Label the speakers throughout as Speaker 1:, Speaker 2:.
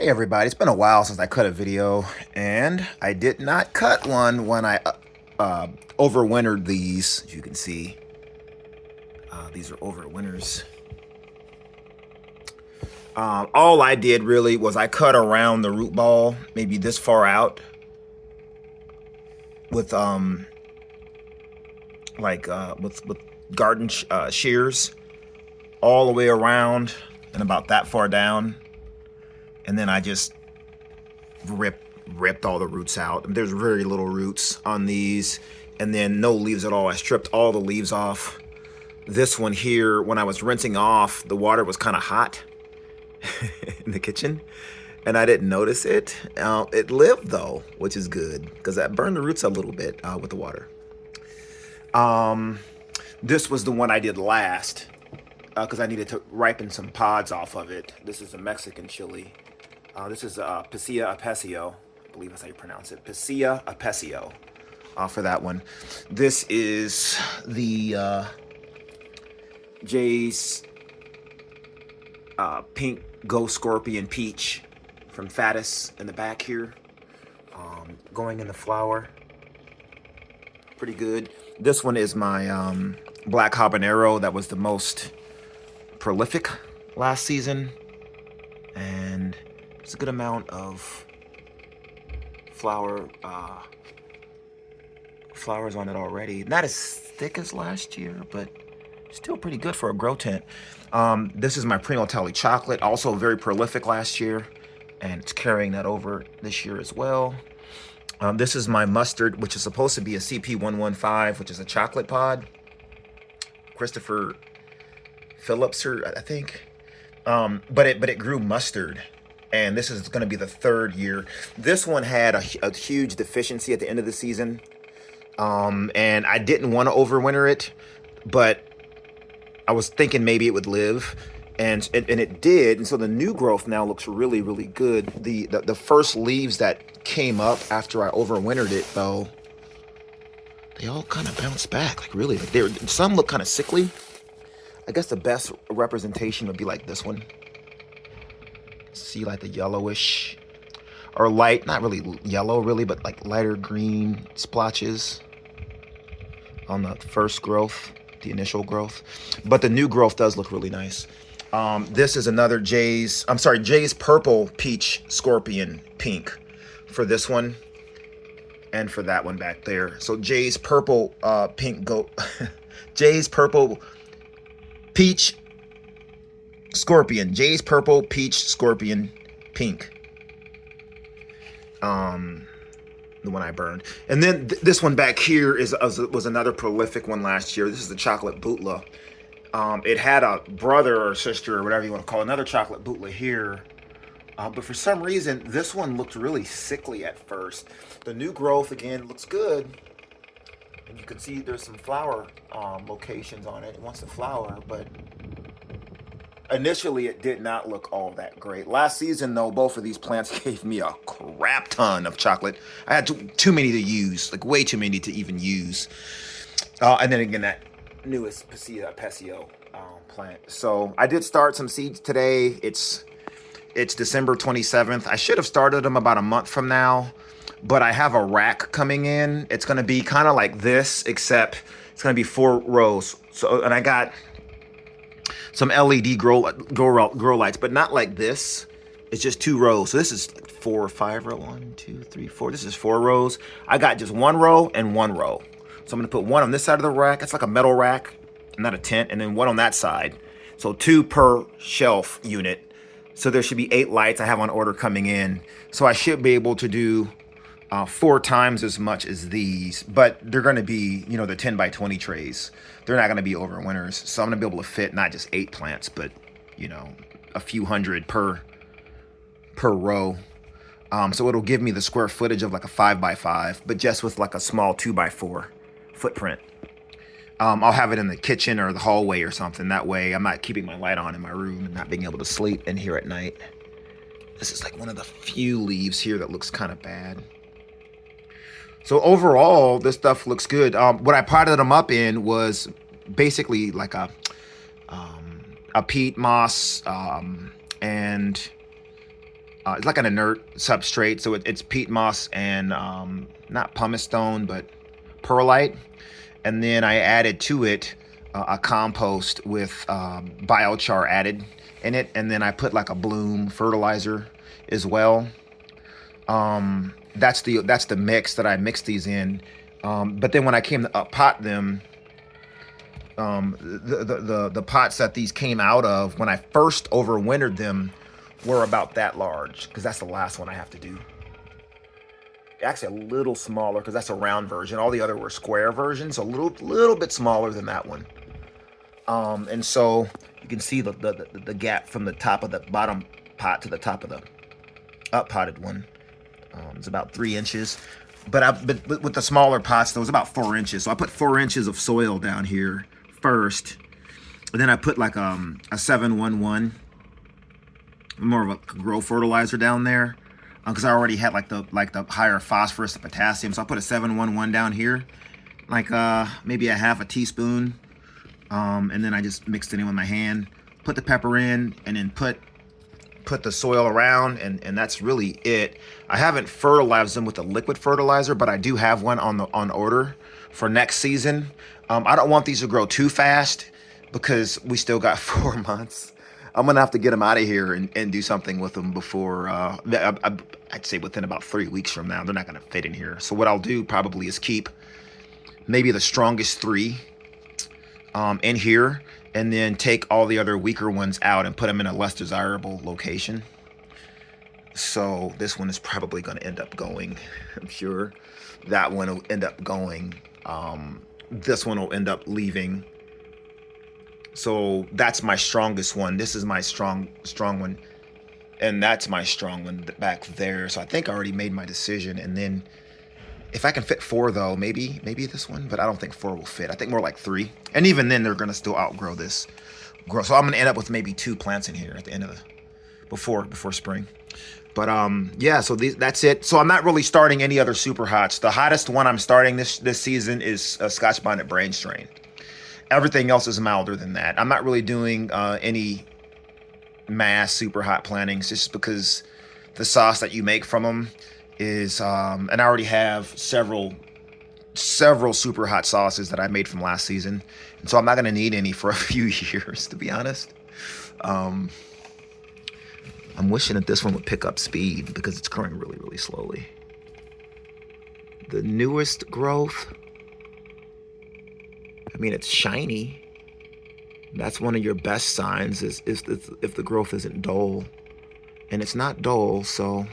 Speaker 1: Hey everybody, it's been a while since I cut a video, and I did not cut one when I overwintered these. As you can see, these are overwinters. All I did really was I cut around the root ball, maybe this far out, with with garden shears, all the way around and about that far down, and then I just ripped all the roots out. There's very little roots on these, and then no leaves at all. I stripped all the leaves off. This one here, when I was rinsing off, the water was kind of hot in the kitchen, and I didn't notice it. It lived though, which is good because that burned the roots a little bit with the water. This was the one I did last because I needed to ripen some pods off of it. This is a Mexican chili. This is Pasilla Apesio. I believe that's how you pronounce it. Pasilla Apesio for that one. This is the Jay's Pink Ghost Scorpion Peach from Fatis in the back here. Going in the flower. Pretty good. This one is my Black Habanero that was the most prolific last season. And there's a good amount of flowers on it already. Not as thick as last year, but still pretty good for a grow tent. This is my Primo Tally chocolate, also very prolific last year, and it's carrying that over this year as well. This is my mustard, which is supposed to be a CP115, which is a chocolate pod. Christopher Phillips, I think. But it grew mustard, and this is going to be the third year. This one had a huge deficiency at the end of the season, and I didn't want to overwinter it, but I was thinking maybe it would live, and it did. And so the new growth now looks really, really good. The first leaves that came up after I overwintered it, though, they all kind of bounced back. Like really, like some look kind of sickly. I guess the best representation would be like this one. See like the yellowish or light, not really yellow really, but like lighter green splotches on the first growth, the initial growth. But the new growth does look really nice. This is another Jay's Purple Peach Scorpion Pink for this one and for that one back there. So Jay's Purple Pink Jay's Purple Peach Scorpion. Jay's Purple Peach Scorpion Pink. The one I burned. And then this one back here was another prolific one last year. This is the chocolate bootla. It had a brother or sister or whatever you want to call it, another chocolate bootla here. But for some reason, this one looked really sickly at first. The new growth, again, looks good. And you can see there's some flower locations on it. It wants to flower, but initially it did not look all that great. Last season, though, both of these plants gave me a crap ton of chocolate. I had too many to use, like way too many to even use. And then again, that newest Pasilla Apesio plant. So I did start some seeds today. It's December 27th. I should have started them about a month from now, but I have a rack coming in. It's going to be kind of like this, except it's going to be 4 rows. So, and I got some LED grow lights, but not like this. It's just 2 rows. So this is 4 or 5 row. 1, 2, 3, 4. This is 4 rows. I got just 1 row and 1 row. So I'm going to put 1 on this side of the rack. It's like a metal rack, not a tent, and then 1 on that side. So 2 per shelf unit. So there should be 8 lights I have on order coming in. So I should be able to do 4 times as much as these, but they're going to be, you know, the 10 by 20 trays. They're not going to be overwinters. So I'm going to be able to fit not just 8 plants, but, you know, a few hundred per row. So it'll give me the square footage of like a 5 by 5, but just with like a small 2 by 4 footprint. I'll have it in the kitchen or the hallway or something. That way I'm not keeping my light on in my room and not being able to sleep in here at night. This is like one of the few leaves here that looks kind of bad. So overall, this stuff looks good. What I potted them up in was basically like a peat moss and It's like an inert substrate, so it's peat moss and not pumice stone, but perlite. And then I added to it a compost with biochar added in it, and then I put like a bloom fertilizer as well. That's the mix that I mixed these in. But then when I came to pot them, the pots that these came out of when I first overwintered them were about that large, because that's the last one I have to do. Actually, a little smaller because that's a round version. All the other were square versions, so a little bit smaller than that one. And so you can see the gap from the top of the bottom pot to the top of the up potted one. It's about 3 inches. But with the smaller pots, though, it's about 4 inches. So I put 4 inches of soil down here first. And then I put like a 711, more of a grow fertilizer down there, because I already had like the higher phosphorus and potassium. So I put a 711 down here, like maybe a half a teaspoon. And then I just mixed it in with my hand, put the pepper in, and then put the soil around, and that's really it. I haven't fertilized them with a liquid fertilizer, but I do have one on order for next season. I don't want these to grow too fast because we still got 4 months. I'm gonna have to get them out of here and do something with them before I'd say within about 3 weeks from now. They're not gonna fit in here. So what I'll do probably is keep maybe the strongest 3 in here, and then take all the other weaker ones out and put them in a less desirable location. So this one is probably going to end up going, I'm sure. That one will end up going. This one will end up leaving. So that's my strongest one. This is my strong one. And that's my strong one back there. So I think I already made my decision. And then if I can fit 4, though, maybe this one, but I don't think 4 will fit. I think more like 3. And even then, they're gonna still outgrow this. So I'm gonna end up with maybe 2 plants in here at the end of before spring. But yeah, so that's it. So I'm not really starting any other super hots. The hottest one I'm starting this season is a Scotch Bonnet Brain Strain. Everything else is milder than that. I'm not really doing any mass super hot plantings, just because the sauce that you make from them is, and I already have several super hot sauces that I made from last season, and so I'm not gonna need any for a few years, to be honest. I'm wishing that this one would pick up speed because it's growing really, really slowly. The newest growth, I mean, it's shiny. That's one of your best signs is if the growth isn't dull, and it's not dull. So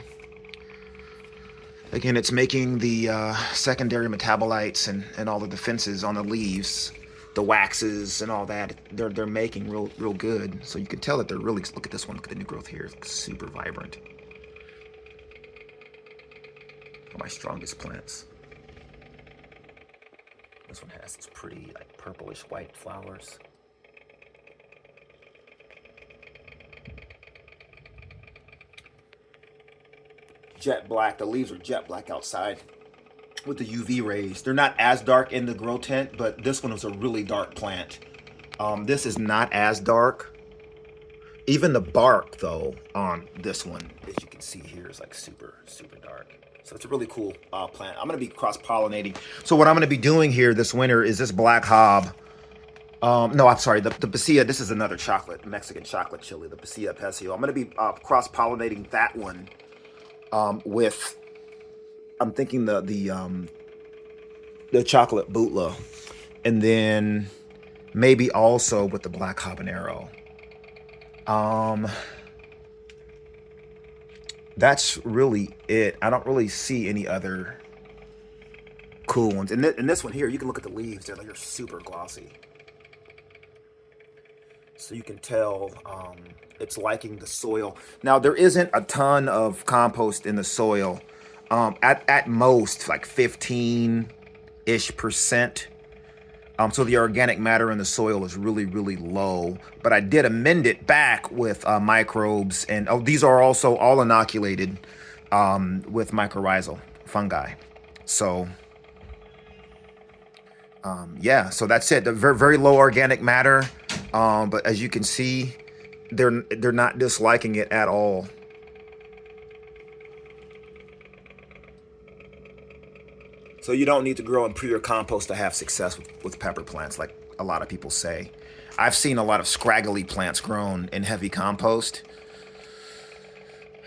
Speaker 1: again, it's making the secondary metabolites and all the defenses on the leaves, the waxes and all that. They're making real good. So you can tell that they're really, look at this one. Look at the new growth here. It's super vibrant. One of my strongest plants. This one has these pretty like purplish white flowers. Jet black. The leaves are jet black outside with the UV rays. They're not as dark in the grow tent, but this one is a really dark plant. This is not as dark. Even the bark, though, on this one, as you can see here, is like super dark. So it's a really cool plant. I'm going to be cross-pollinating. So what I'm going to be doing here this winter is this black hob. No, I'm sorry, the Pasilla. This is another chocolate, Mexican chocolate chili, the Pasilla Pesio. I'm going to be cross-pollinating that one with, I'm thinking the chocolate Butla, and then maybe also with the black habanero. That's really it. I don't really see any other cool ones. And this one here, you can look at the leaves. They're super glossy. So you can tell it's liking the soil. Now, there isn't a ton of compost in the soil. At most, like 15-ish%. So the organic matter in the soil is really low. But I did amend it back with microbes. And these are also all inoculated with mycorrhizal fungi. So yeah, so that's it. They're very low organic matter. But as you can see, they're not disliking it at all. So you don't need to grow in pure compost to have success with pepper plants, like a lot of people say. I've seen a lot of scraggly plants grown in heavy compost.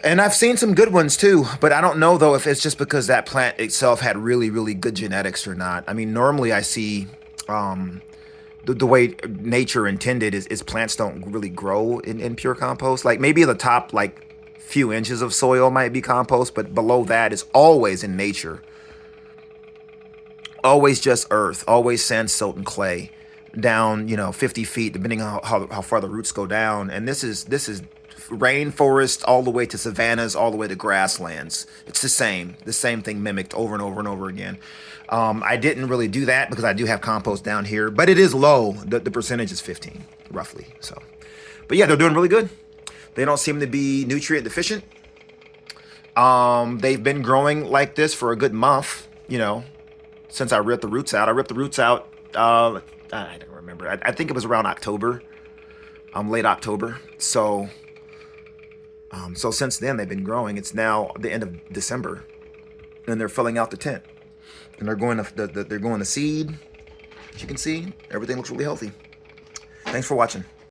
Speaker 1: And I've seen some good ones too, but I don't know though if it's just because that plant itself had really, really good genetics or not. I mean, normally I see the way nature intended is plants don't really grow in pure compost. Like maybe the top like few inches of soil might be compost, but below that is always in nature. Always just earth, always sand, silt, and clay down, 50 feet, depending on how far the roots go down. And this is rainforest all the way to savannas, all the way to grasslands. It's the same thing mimicked over and over and over again. I didn't really do that because I do have compost down here, but it is low. The percentage is 15, roughly. So, but yeah, they're doing really good. They don't seem to be nutrient deficient. They've been growing like this for a good month, since I ripped the roots out. I ripped the roots out, I don't remember. I think it was around October, late October. So since then they've been growing. It's now the end of December, and they're filling out the tent, and they're going to seed. As you can see, everything looks really healthy. Thanks for watching.